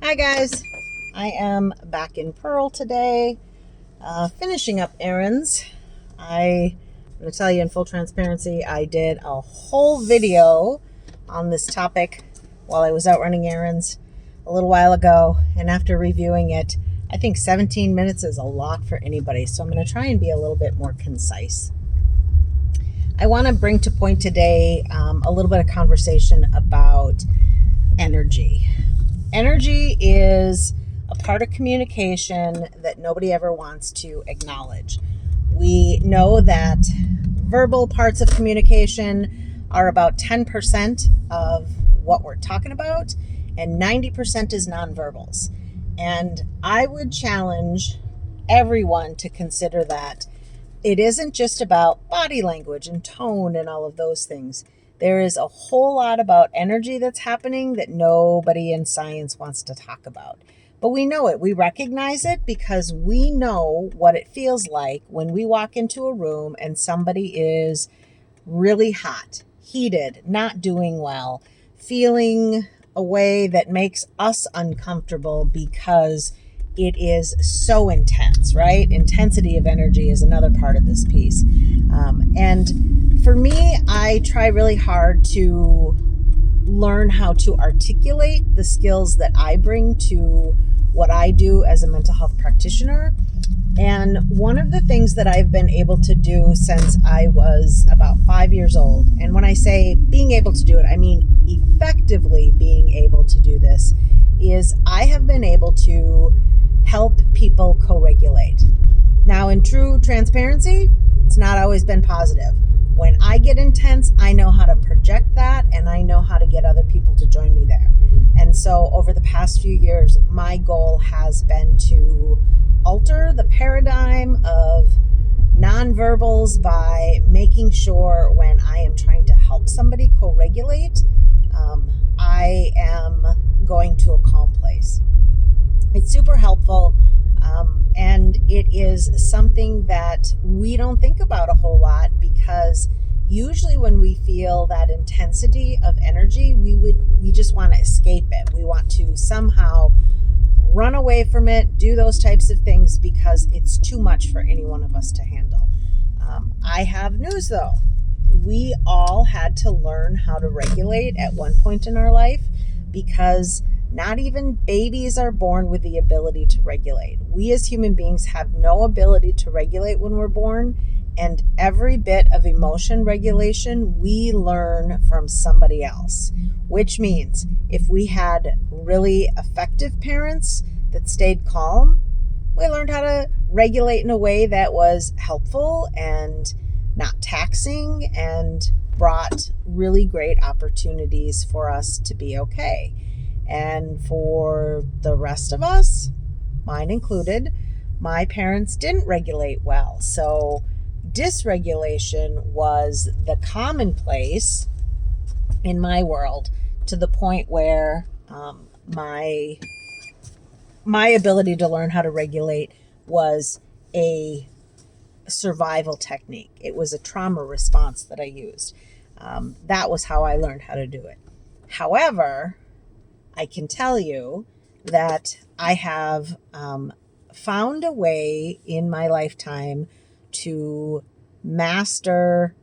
Hi guys, I am back in Pearl today, finishing up errands. I'm going to tell you in full transparency, I did a whole video on this topic while I was out running errands a little while ago, and after reviewing it, I think 17 minutes is a lot for anybody, so I'm going to try and be a little bit more concise. I want to bring to point today a little bit of conversation about energy. Energy is a part of communication that nobody ever wants to acknowledge. We know that verbal parts of communication are about 10% of what we're talking about, and 90% is nonverbals. And I would challenge everyone to consider that it isn't just about body language and tone and all of those things. There is a whole lot about energy that's happening that nobody in science wants to talk about. But we know it. We recognize it because we know what it feels like when we walk into a room and somebody is really hot, heated, not doing well, feeling a way that makes us uncomfortable because it is so intense, right? Intensity of energy is another part of this piece. And for me, I try really hard to learn how to articulate the skills that I bring to what I do as a mental health practitioner. And one of the things that I've been able to do since I was about 5 years old, and when I say being able to do it, I mean effectively being able to do this, is I have been able to help people co-regulate. Now, in true transparency, it's not always been positive. When I get intense, I know how to project that, and I know how to get other people to join me there. And so over the past few years, my goal has been to alter the paradigm of nonverbals by making sure when I am trying to help somebody co-regulate, I am going to a calm place. It's super helpful, and it is something that we don't think about a whole lot because usually when we feel that intensity of energy, we just want to escape it. We want to somehow run away from it, do those types of things because it's too much for any one of us to handle. I have news though. We all had to learn how to regulate at one point in our life because not even babies are born with the ability to regulate. We as human beings have no ability to regulate when we're born, and every bit of emotion regulation we learn from somebody else, which means if we had really effective parents that stayed calm, we learned how to regulate in a way that was helpful and not taxing and brought really great opportunities for us to be okay. And for the rest of us, mine included, my parents didn't regulate well. So dysregulation was the commonplace in my world, to the point where my ability to learn how to regulate was a survival technique. It was a trauma response that I used. That was how I learned how to do it. However, I can tell you that I have found a way in my lifetime to master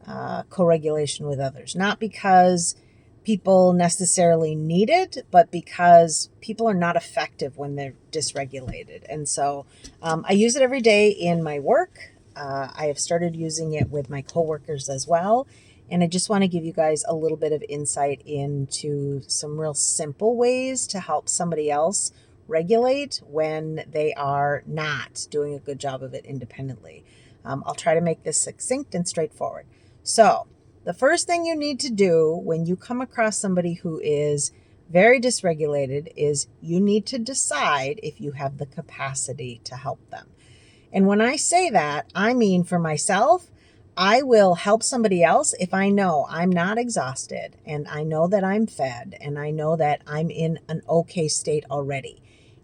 co-regulation with others. Not because people necessarily need it, but because people are not effective when they're dysregulated. And so I use it every day in my work. I have started using it with my coworkers as well. And I just want to give you guys a little bit of insight into some real simple ways to help somebody else regulate when they are not doing a good job of it independently. I'll try to make this succinct and straightforward. So the first thing you need to do when you come across somebody who is very dysregulated is you need to decide if you have the capacity to help them. And when I say that, I mean for myself, I will help somebody else if I know I'm not exhausted and I know that I'm fed and I know that I'm in an okay state already.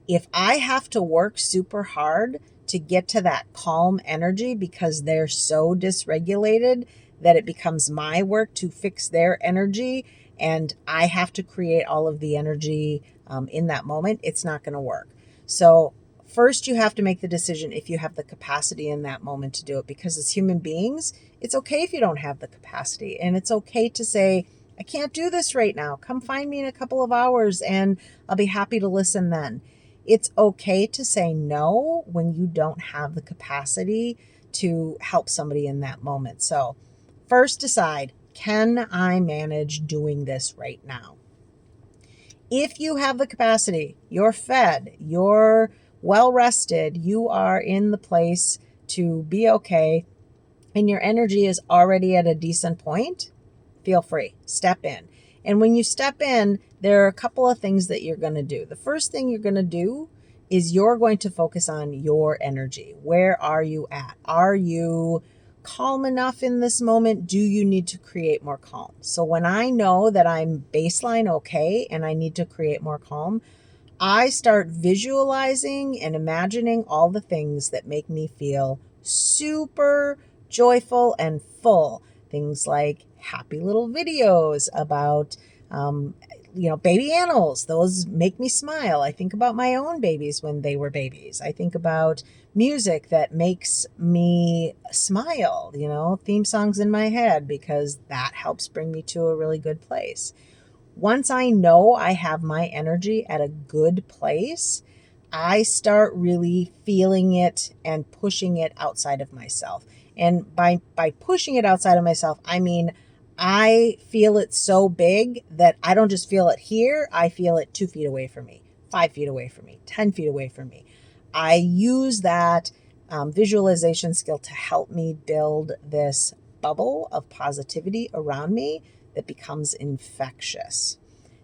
If I have to work super hard to get to that calm energy because they're so dysregulated that it becomes my work to fix their energy and I have to create all of the energy in that moment, it's not going to work. So first, you have to make the decision if you have the capacity in that moment to do it, because as human beings, it's okay if you don't have the capacity, and it's okay to say, I can't do this right now. Come find me in a couple of hours and I'll be happy to listen then. It's okay to say no when you don't have the capacity to help somebody in that moment. So first decide, can I manage doing this right now? If you have the capacity, you're fed, you're well rested, you are in the place to be okay, and your energy is already at a decent point, feel free, step in. And when you step in, there are a couple of things that you're going to do. The first thing you're going to do is you're going to focus on your energy. Where are you at? Are you calm enough in this moment? Do you need to create more calm? So when I know that I'm baseline okay and I need to create more calm, I start visualizing and imagining all the things that make me feel super joyful and full. Things like happy little videos about, baby animals. Those make me smile. I think about my own babies when they were babies. I think about music that makes me smile, theme songs in my head, because that helps bring me to a really good place. Once I know I have my energy at a good place, I start really feeling it and pushing it outside of myself. And by pushing it outside of myself, I mean, I feel it so big that I don't just feel it here, I feel it 2 feet away from me, 5 feet away from me, 10 feet away from me. I use that visualization skill to help me build this bubble of positivity around me that becomes infectious.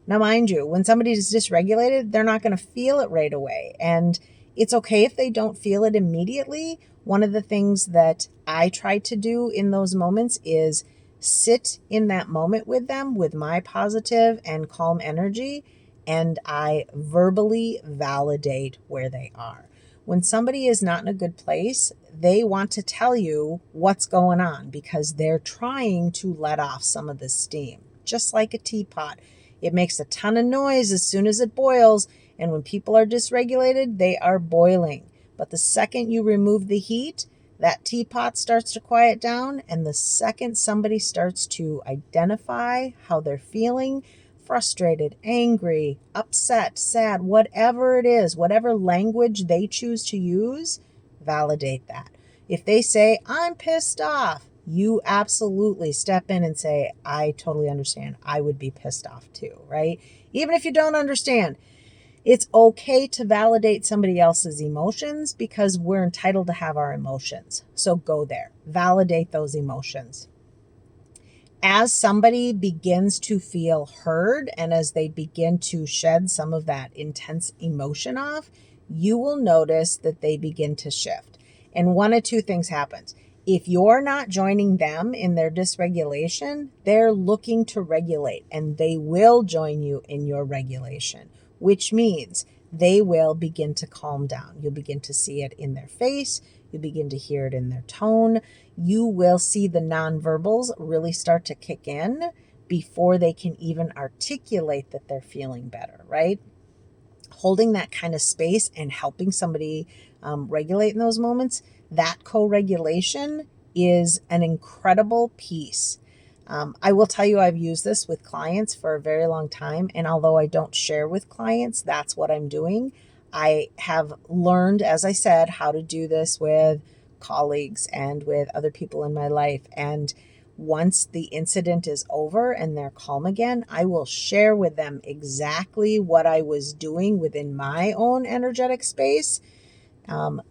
Now, mind you, when somebody is dysregulated, they're not going to feel it right away. And it's okay if they don't feel it immediately. One of the things that I try to do in those moments is sit in that moment with them with my positive and calm energy, and I verbally validate where they are. When somebody is not in a good place, they want to tell you what's going on because they're trying to let off some of the steam, just like a teapot. It makes a ton of noise as soon as it boils, and when people are dysregulated, they are boiling. But the second you remove the heat, that teapot starts to quiet down, and the second somebody starts to identify how they're feeling, frustrated, angry, upset, sad, whatever it is, whatever language they choose to use, validate that. If they say, I'm pissed off, you absolutely step in and say, I totally understand. I would be pissed off too, right? Even if you don't understand, it's okay to validate somebody else's emotions because we're entitled to have our emotions. So go there, validate those emotions. As somebody begins to feel heard and as they begin to shed some of that intense emotion off, you will notice that they begin to shift. And one of two things happens. If you're not joining them in their dysregulation, they're looking to regulate, and they will join you in your regulation, which means they will begin to calm down. You'll begin to see it in their face. You begin to hear it in their tone. You will see the nonverbals really start to kick in before they can even articulate that they're feeling better, right? Holding that kind of space and helping somebody regulate in those moments, that co-regulation is an incredible piece. I will tell you, I've used this with clients for a very long time. And although I don't share with clients, that's what I'm doing. I have learned, as I said, how to do this with colleagues and with other people in my life. And once the incident is over and they're calm again, I will share with them exactly what I was doing within my own energetic space,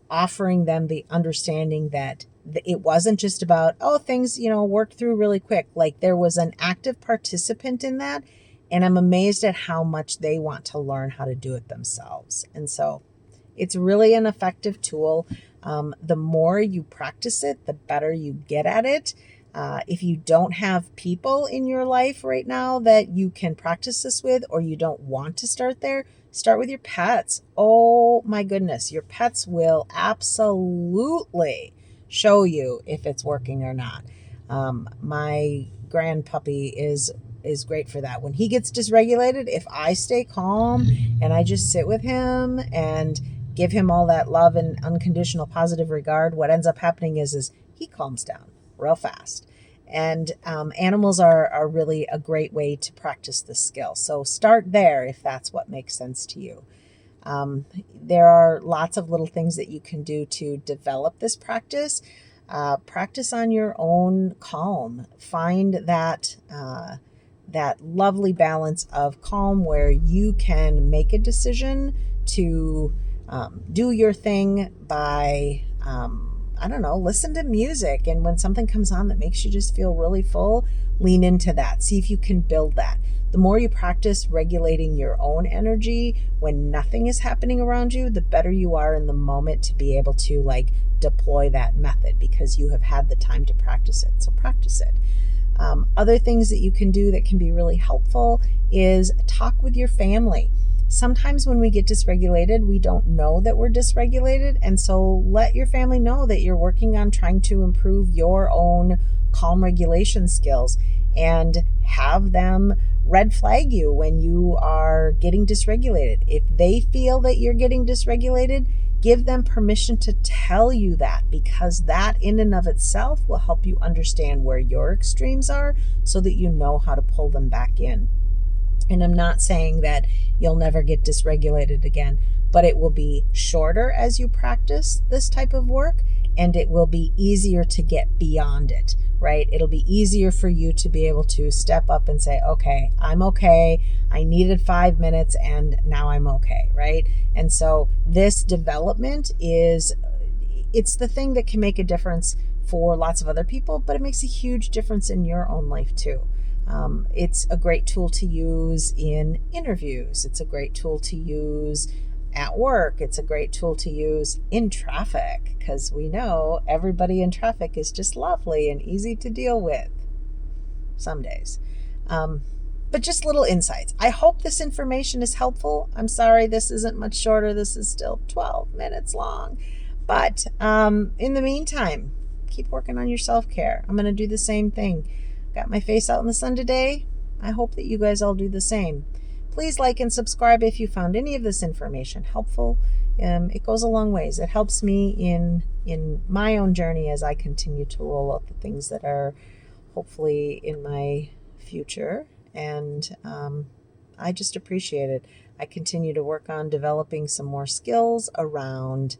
offering them the understanding that it wasn't just about, things, worked through really quick. Like there was an active participant in that. And I'm amazed at how much they want to learn how to do it themselves. And so it's really an effective tool. The more you practice it, the better you get at it. If you don't have people in your life right now that you can practice this with, or you don't want to start there, start with your pets. Oh my goodness, your pets will absolutely show you if it's working or not. My grand puppy is is great for that. When he gets dysregulated, if I stay calm and I just sit with him and give him all that love and unconditional positive regard, what ends up happening is he calms down real fast. And animals are really a great way to practice this skill. So start there if that's what makes sense to you. There are lots of little things that you can do to develop this practice. Practice on your own calm. Find that lovely balance of calm where you can make a decision to do your thing by, I don't know, listen to music. And when something comes on that makes you just feel really full, lean into that. See if you can build that. The more you practice regulating your own energy when nothing is happening around you, the better you are in the moment to be able to deploy that method because you have had the time to practice it. So practice it. Other things that you can do that can be really helpful is talk with your family. Sometimes when we get dysregulated, we don't know that we're dysregulated. And so let your family know that you're working on trying to improve your own calm regulation skills and have them red flag you when you are getting dysregulated. If they feel that you're getting dysregulated, give them permission to tell you that, because that in and of itself will help you understand where your extremes are so that you know how to pull them back in. And I'm not saying that you'll never get dysregulated again, but it will be shorter as you practice this type of work, and it will be easier to get beyond it, right? It'll be easier for you to be able to step up and say, okay, I'm okay. I needed 5 minutes and now I'm okay, right? And so this development it's the thing that can make a difference for lots of other people, but it makes a huge difference in your own life too. It's a great tool to use in interviews. It's a great tool to use at work. It's a great tool to use in traffic because we know everybody in traffic is just lovely and easy to deal with some days. But just little insights. I hope this information is helpful. I'm sorry this isn't much shorter. This is still 12 minutes long. But in the meantime, keep working on your self-care. I'm going to do the same thing. Got my face out in the sun today. I hope that you guys all do the same. Please like and subscribe if you found any of this information helpful. It goes a long ways. It helps me in my own journey as I continue to roll out the things that are hopefully in my future. And I just appreciate it. I continue to work on developing some more skills around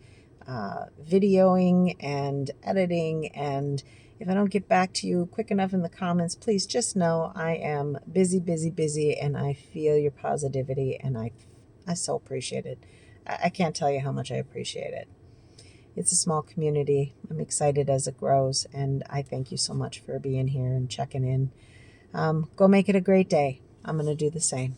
videoing and editing. And if I don't get back to you quick enough in the comments, please just know I am busy, and I feel your positivity, and I so appreciate it. I can't tell you how much I appreciate it. It's a small community. I'm excited as it grows, and I thank you so much for being here and checking in. Go make it a great day. I'm going to do the same.